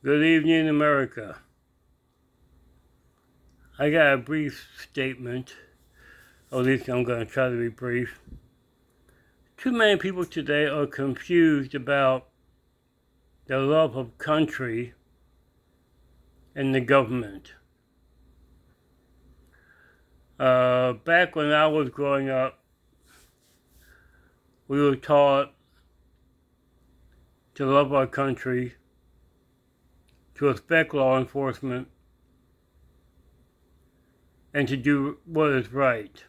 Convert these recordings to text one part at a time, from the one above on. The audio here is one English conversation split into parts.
Good evening, America. I got a brief statement, or at least I'm going to try to be brief. Too many people today are confused about the love of country and the government. Back when I was growing up, we were taught to love our country, to respect law enforcement, and to do what is right.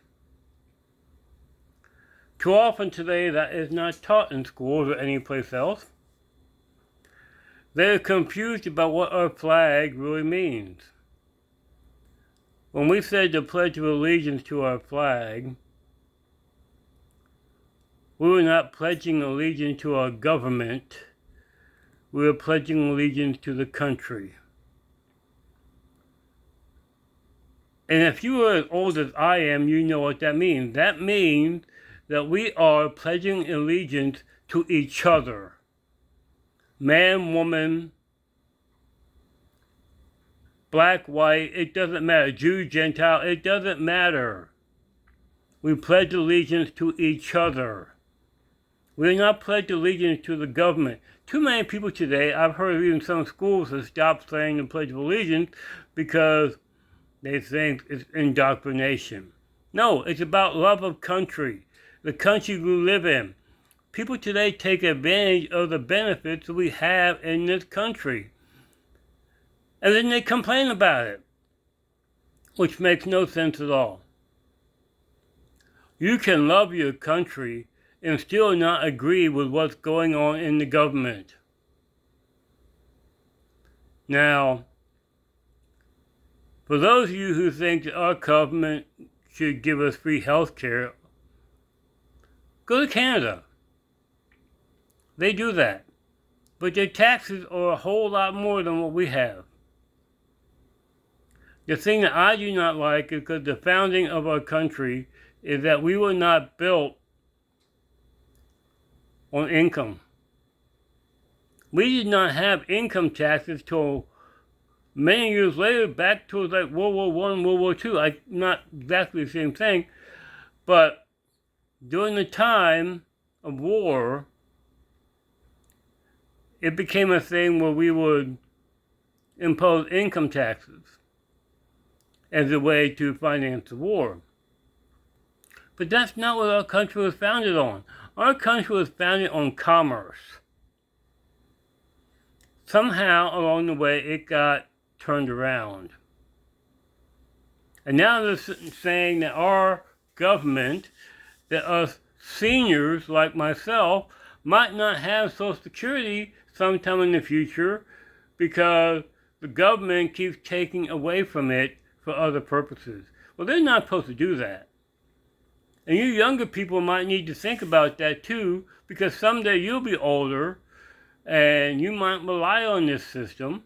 Too often today, that is not taught in schools or anyplace else. They're confused about what our flag really means. When we said the Pledge of Allegiance to our flag, we were not pledging allegiance to our government. We were pledging allegiance to the country. And if you are as old as I am, you know what that means. That means that we are pledging allegiance to each other. Man, woman, black, white, it doesn't matter. Jew, Gentile, it doesn't matter. We pledge allegiance to each other. We are not pledged allegiance to the government. Too many people today, I've heard even some schools have stopped saying the Pledge of Allegiance because they think it's indoctrination. No, it's about love of country, the country we live in. People today take advantage of the benefits that we have in this country. And then they complain about it, which makes no sense at all. You can love your country and still not agree with what's going on in the government. Now, for those of you who think that our government should give us free health care, go to Canada. They do that. But their taxes are a whole lot more than what we have. The thing that I do not like is because the founding of our country is that we were not built on income. We did not have income taxes till many years later, back towards like World War I, World War II. Not exactly the same thing, but during the time of war, it became a thing where we would impose income taxes as a way to finance the war. But that's not what our country was founded on. Our country was founded on commerce. Somehow along the way it got turned around. And now they're saying that our government, that us seniors like myself, might not have Social Security sometime in the future because the government keeps taking away from it for other purposes. Well, they're not supposed to do that. And you younger people might need to think about that too, because someday you'll be older and you might rely on this system.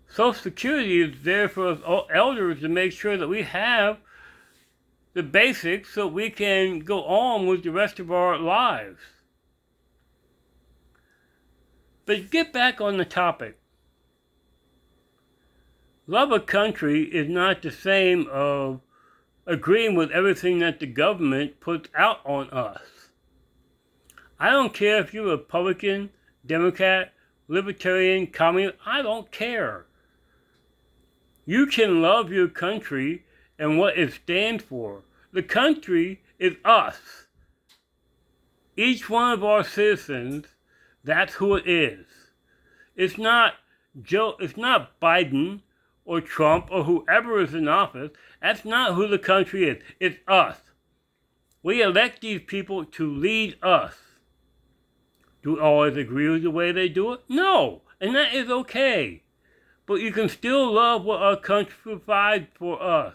Social Security is there for us elders to make sure that we have the basics so we can go on with the rest of our lives. But get back on the topic. Love of country is not the same of agreeing with everything that the government puts out on us. I don't care if you're Republican, Democrat, Libertarian, Communist, I don't care. You can love your country and what it stands for. The country is us. Each one of our citizens, that's who it is. It's not Biden or Trump or whoever is in office. That's not who the country is. It's us. We elect these people to lead us. Do we always agree with the way they do it? No, and that is okay. But you can still love what our country provides for us.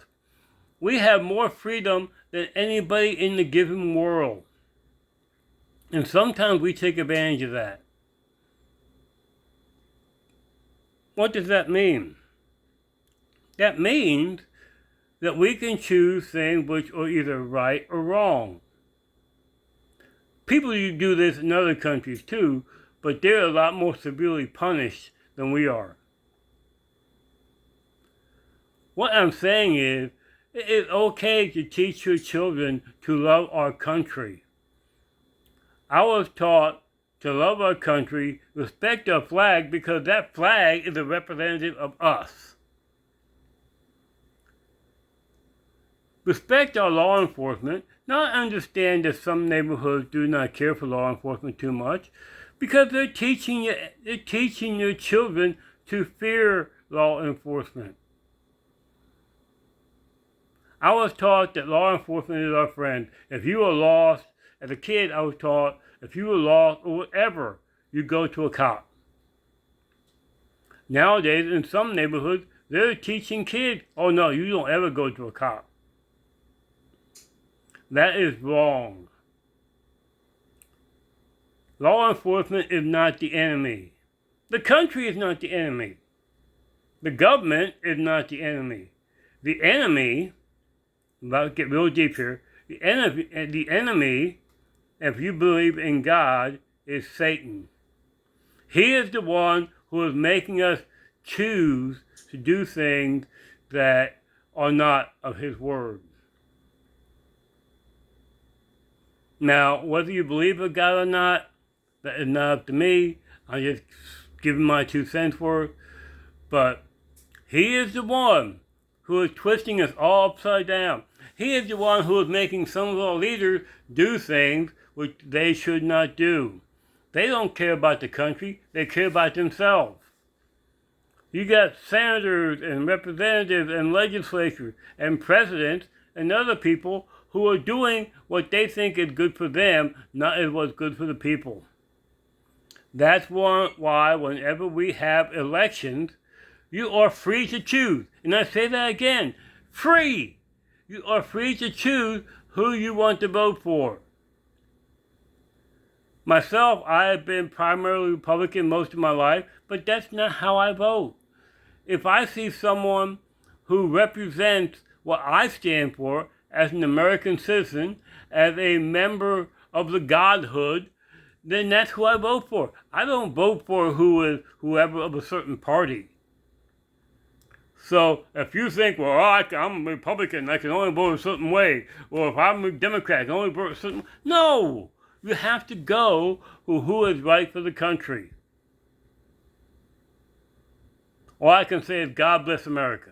We have more freedom than anybody in the given world. And sometimes we take advantage of that. What does that mean? That means that we can choose things which are either right or wrong. People do this in other countries too, but they're a lot more severely punished than we are. What I'm saying is, it is okay to teach your children to love our country. I was taught to love our country, respect our flag, because that flag is a representative of us. Respect our law enforcement, not understand that some neighborhoods do not care for law enforcement too much, because they're teaching your children to fear law enforcement. I was taught that law enforcement is our friend. If you were lost, as a kid, I was taught if you were lost or whatever, you go to a cop. Nowadays, in some neighborhoods, they're teaching kids, oh no, you don't ever go to a cop. That is wrong. Law enforcement is not the enemy. The country is not the enemy. The government is not the enemy. The enemy, I'm about to get real deep here, the enemy, if you believe in God, is Satan. He is the one who is making us choose to do things that are not of his word. Now, whether you believe in God or not, that is not up to me. I'm just giving my 2 cents worth. But he is the one who is twisting us all upside down. He is the one who is making some of our leaders do things which they should not do. They don't care about the country. They care about themselves. You got senators and representatives and legislatures and presidents and other people who are doing what they think is good for them, not as what's good for the people. That's why whenever we have elections, you are free to choose. And I say that again, free. You are free to choose who you want to vote for. Myself, I have been primarily Republican most of my life, but that's not how I vote. If I see someone who represents what I stand for as an American citizen, as a member of the godhood, then that's who I vote for. I don't vote for whoever of a certain party. So if you think, well, I'm a Republican, I can only vote a certain way, or if I'm a Democrat, I can only vote a certain way. No! You have to go for who is right for the country. All I can say is God bless America.